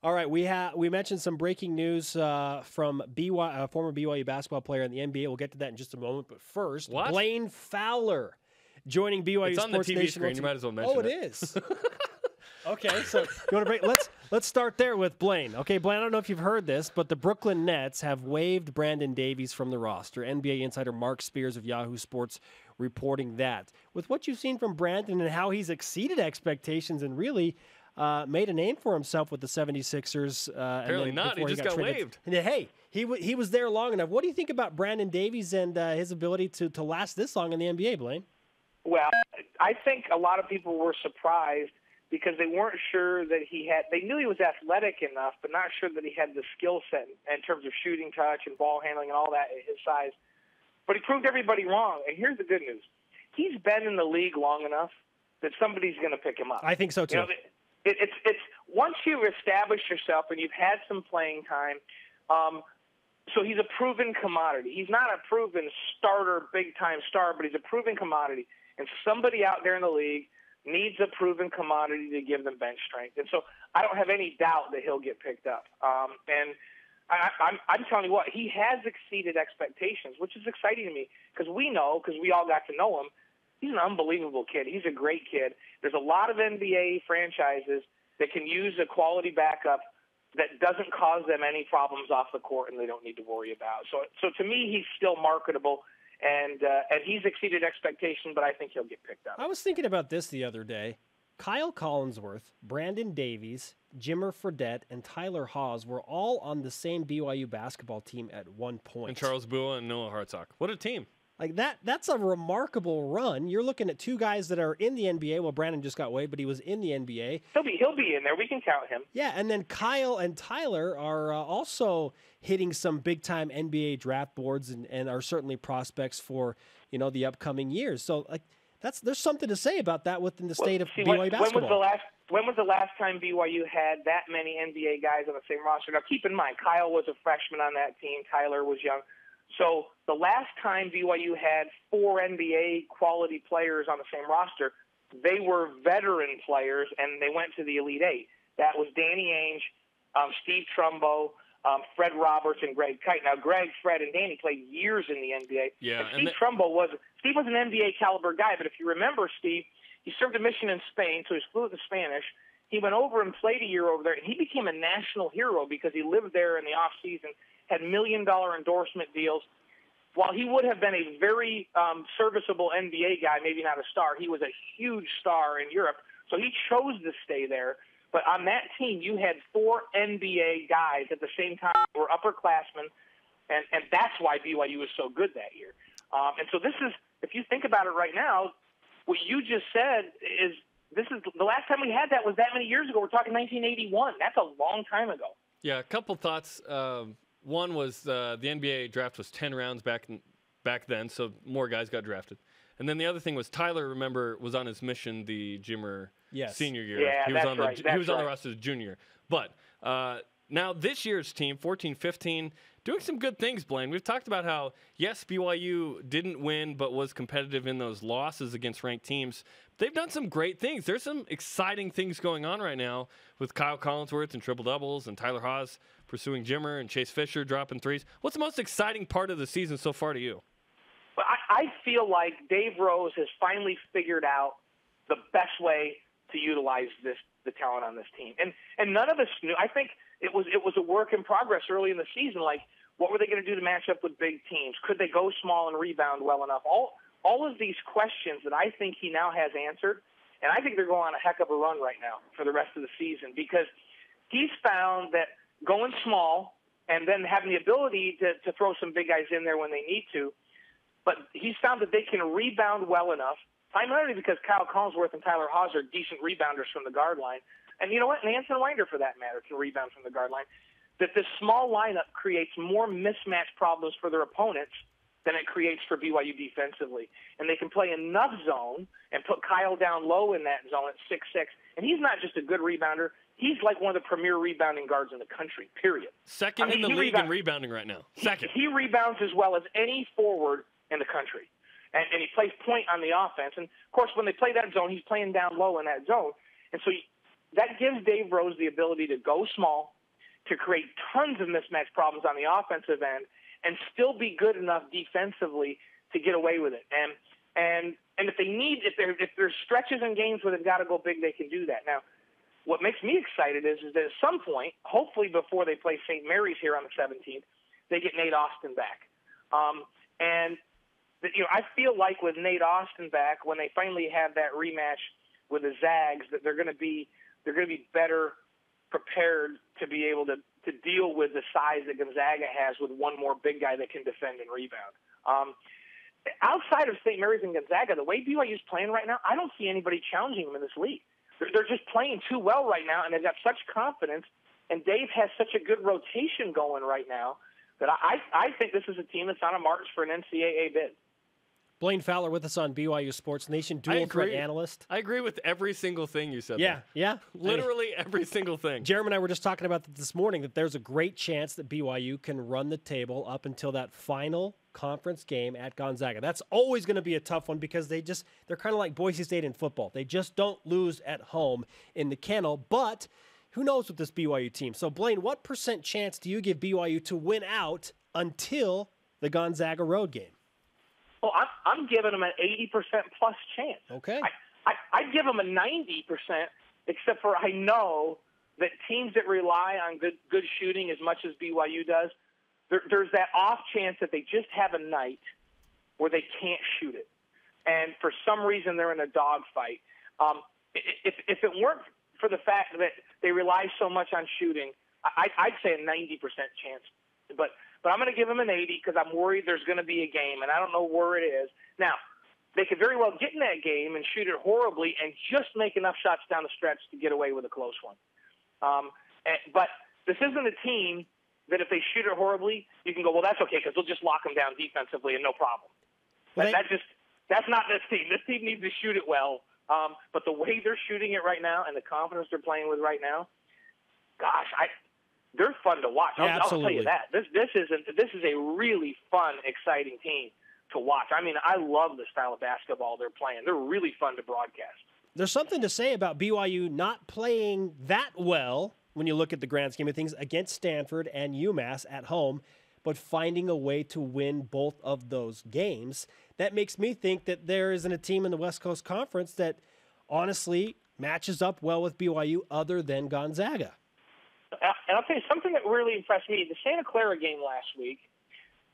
All right, we mentioned some breaking news from former BYU basketball player in the NBA. We'll get to that in just a moment. But first, Blaine Fowler joining BYU It's on Sports the TV Nation. screen. You might as well mention it is. Okay, so you want to break? Let's start there with Blaine. Okay, Blaine, I don't know if you've heard this, but the Brooklyn Nets have waived Brandon Davies from the roster. NBA insider Mark Spears of Yahoo Sports reporting that. With what you've seen from Brandon and how he's exceeded expectations and really made a name for himself with the 76ers. Apparently not. He just got waived. And hey, he was there long enough. What do you think about Brandon Davies and his ability to last this long in the NBA, Blaine? Well, I think a lot of people were surprised because they weren't sure that they knew he was athletic enough, but not sure that he had the skill set in terms of shooting touch and ball handling and all that at his size. But he proved everybody wrong. And here's the good news. He's been in the league long enough that somebody's going to pick him up. I think so, too. You know, it's once you've established yourself and you've had some playing time, so he's a proven commodity. He's not a proven starter, big-time star, but he's a proven commodity. And somebody out there in the league needs a proven commodity to give them bench strength. And so I don't have any doubt that he'll get picked up. And I'm telling you what, he has exceeded expectations, which is exciting to me because we all got to know him, he's an unbelievable kid. He's a great kid. There's a lot of NBA franchises that can use a quality backup that doesn't cause them any problems off the court and they don't need to worry about. So to me, he's still marketable. And he's exceeded expectations, but I think he'll get picked up. I was thinking about this the other day. Kyle Collinsworth, Brandon Davies, Jimmer Fredette, and Tyler Haws were all on the same BYU basketball team at one point. And Charles Bua and Noah Hartsock. What a team. Like that's a remarkable run. You're looking at two guys that are in the NBA. Well, Brandon just got waived, but he was in the NBA. He'll be in there. We can count him. Yeah, and then Kyle and Tyler are also hitting some big-time NBA draft boards and are certainly prospects for, the upcoming years. So there's something to say about that within the state of BYU basketball. When was the last time BYU had that many NBA guys on the same roster? Now, keep in mind, Kyle was a freshman on that team. Tyler was young. So the last time BYU had 4 NBA quality players on the same roster, they were veteran players, and they went to the Elite Eight. That was Danny Ainge, Steve Trumbo, Fred Roberts, and Greg Kite. Now, Greg, Fred, and Danny played years in the NBA. Yeah, and Steve was an NBA caliber guy, but if you remember, Steve, he served a mission in Spain, so he's fluent in Spanish. He went over and played a year over there, and he became a national hero because he lived there in the off-season, had $1 million endorsement deals. While he would have been a very serviceable NBA guy, maybe not a star, he was a huge star in Europe, so he chose to stay there. But on that team, you had 4 NBA guys at the same time who were upperclassmen, and that's why BYU was so good that year. And so this is, if you think about it right now, what you just said is this is the last time we had that was that many years ago. We're talking 1981. That's a long time ago. Yeah, a couple thoughts. One was the NBA draft was 10 rounds back then, so more guys got drafted. And then the other thing was Tyler, remember, was on his mission the Jimmer senior year. Yeah, he was on the roster as junior. But now this year's team, 14-15, doing some good things, Blaine. We've talked about how, yes, BYU didn't win but was competitive in those losses against ranked teams. They've done some great things. There's some exciting things going on right now with Kyle Collinsworth and triple-doubles and Tyler Haws pursuing Jimmer and Chase Fisher dropping threes. What's the most exciting part of the season so far to you? Well, I feel like Dave Rose has finally figured out the best way to utilize the talent on this team. And none of us knew. I think it was a work in progress early in the season. Like, what were they going to do to match up with big teams? Could they go small and rebound well enough? All of these questions that I think he now has answered, and I think they're going on a heck of a run right now for the rest of the season because he's found that going small and then having the ability to throw some big guys in there when they need to, but he's found that they can rebound well enough, primarily because Kyle Collinsworth and Tyler Haws are decent rebounders from the guard line. And you know what? Nansen Winder, for that matter, can rebound from the guard line. That this small lineup creates more mismatch problems for their opponents than it creates for BYU defensively. And they can play enough zone and put Kyle down low in that zone at 6'6". And he's not just a good rebounder. He's like one of the premier rebounding guards in the country, period. Second in the league in rebounding right now. Second. He rebounds as well as any forward in the country. And he plays point on the offense. And, of course, when they play that zone, he's playing down low in that zone. And so that gives Dave Rose the ability to go small, to create tons of mismatch problems on the offensive end, and still be good enough defensively to get away with it. And if there's stretches in games where they've got to go big, they can do that. Now, what makes me excited is that at some point, hopefully before they play St. Mary's here on the 17th, they get Nate Austin back. I feel like with Nate Austin back, when they finally have that rematch with the Zags, that they're going to be better prepared to be able to deal with the size that Gonzaga has with one more big guy that can defend and rebound. Outside of St. Mary's and Gonzaga, the way BYU's playing right now, I don't see anybody challenging them in this league. They're just playing too well right now, and they've got such confidence, and Dave has such a good rotation going right now that I think this is a team that's on a march for an NCAA bid. Blaine Fowler with us on BYU Sports Nation, dual threat analyst. I agree with every single thing you said. Yeah. Literally every single thing. Jeremy and I were just talking about this morning that there's a great chance that BYU can run the table up until that final conference game at Gonzaga. That's always going to be a tough one because they're kind of like Boise State in football. They just don't lose at home in the kennel, but who knows with this BYU team. So, Blaine, what % chance do you give BYU to win out until the Gonzaga road game? Well, I'm giving them an 80% plus chance. Okay. I'd give them a 90%, except for I know that teams that rely on good shooting as much as BYU does, there's that off chance that they just have a night where they can't shoot it. And for some reason, they're in a dogfight. If it weren't for the fact that they rely so much on shooting, I'd say a 90% chance. But I'm going to give them an 80 because I'm worried there's going to be a game, and I don't know where it is. Now, they could very well get in that game and shoot it horribly and just make enough shots down the stretch to get away with a close one. But this isn't a team that if they shoot it horribly, you can go, well, that's okay because they'll just lock them down defensively and no problem. That's not this team. This team needs to shoot it well. But the way they're shooting it right now and the confidence they're playing with right now, gosh, they're fun to watch. Yeah, I'll tell you that. This is a really fun, exciting team to watch. I mean, I love the style of basketball they're playing. They're really fun to broadcast. There's something to say about BYU not playing that well when you look at the grand scheme of things against Stanford and UMass at home, but finding a way to win both of those games. That makes me think that there isn't a team in the West Coast Conference that honestly matches up well with BYU other than Gonzaga. And I'll tell you something that really impressed me. The Santa Clara game last week,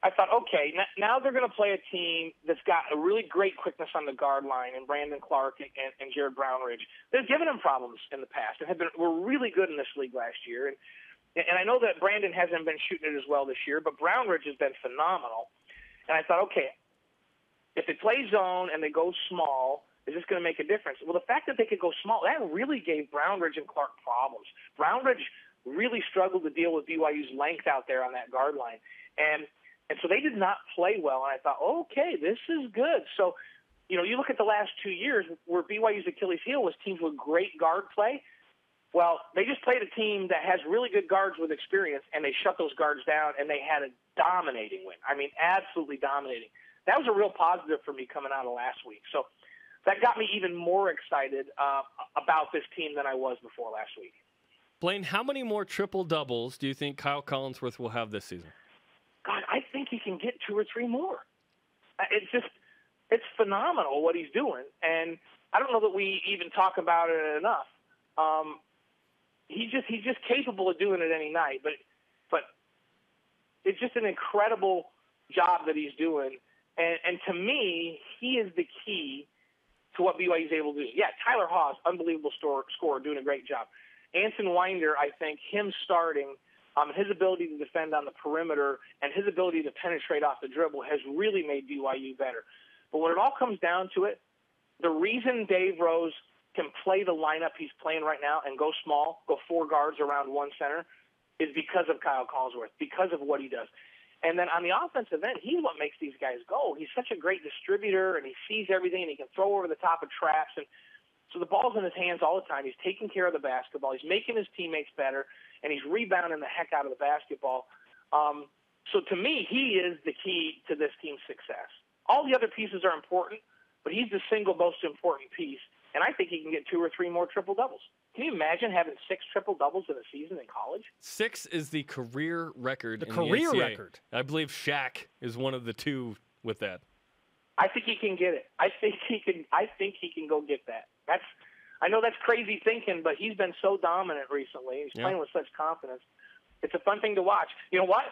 I thought, okay, now they're going to play a team that's got a really great quickness on the guard line, and Brandon Clark and Jared Brownridge. They've given them problems in the past and were really good in this league last year. And I know that Brandon hasn't been shooting it as well this year, but Brownridge has been phenomenal. And I thought, okay, if they play zone and they go small, is this going to make a difference? Well, the fact that they could go small, that really gave Brownridge and Clark problems. Brownridge really struggled to deal with BYU's length out there on that guard line. And so they did not play well. And I thought, okay, this is good. So, you look at the last 2 years where BYU's Achilles heel was teams with great guard play. Well, they just played a team that has really good guards with experience, and they shut those guards down, and they had a dominating win. I mean, absolutely dominating. That was a real positive for me coming out of last week. So that got me even more excited about this team than I was before last week. Blaine, how many more triple-doubles do you think Kyle Collinsworth will have this season? God, I think he can get 2 or 3 more. It's phenomenal what he's doing. And I don't know that we even talk about it enough. He's just capable of doing it any night, but it's just an incredible job that he's doing. And to me, he is the key to what BYU is able to do. Yeah, Tyler Haws, unbelievable scorer, doing a great job. Anson Winder, I think him starting, his ability to defend on the perimeter and his ability to penetrate off the dribble has really made BYU better. But when it all comes down to it, the reason Dave Rose can play the lineup he's playing right now and go small, go 4 guards around 1 center, is because of Kyle Collinsworth, because of what he does. And then on the offensive end, he's what makes these guys go. He's such a great distributor, and he sees everything, and he can throw over the top of traps. And so the ball's in his hands all the time. He's taking care of the basketball. He's making his teammates better, and he's rebounding the heck out of the basketball. So to me, he is the key to this team's success. All the other pieces are important, but he's the single most important piece. And I think he can get 2 or 3 more triple-doubles. Can you imagine having 6 triple-doubles in a season in college? 6 is the career record. The in career the NCAA. record. I believe Shaq is one of the 2 with that. I think he can get it. I think he can go get that. I know that's crazy thinking, but he's been so dominant recently. He's playing with such confidence. It's a fun thing to watch. You know what?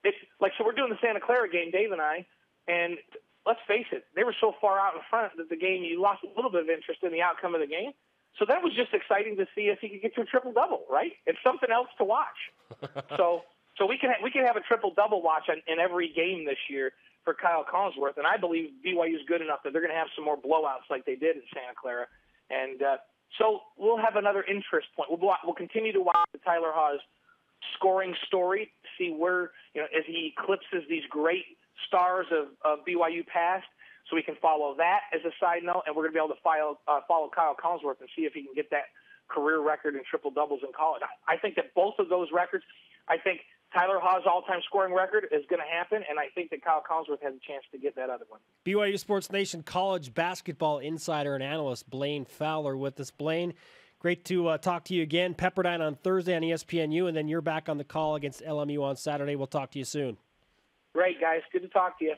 It's like, so we're doing the Santa Clara game, Dave and I, and let's face it, they were so far out in front that the game, you lost a little bit of interest in the outcome of the game. So that was just exciting to see if he could get to a triple-double, right? It's something else to watch. So we can have a triple-double watch in every game this year for Kyle Collinsworth, and I believe BYU's good enough that they're going to have some more blowouts like they did in Santa Clara. And so we'll have another interest point. We'll continue to watch the Tyler Haws scoring story, see where, as he eclipses these great stars of BYU past, so we can follow that as a side note, and we're going to be able to follow Kyle Collinsworth and see if he can get that career record in triple-doubles in college. I think that both of those records, I think Tyler Haws' all-time scoring record is going to happen, and I think that Kyle Collinsworth has a chance to get that other one. BYU Sports Nation college basketball insider and analyst Blaine Fowler with us. Blaine, great to talk to you again. Pepperdine on Thursday on ESPNU, and then you're back on the call against LMU on Saturday. We'll talk to you soon. Great, guys. Good to talk to you.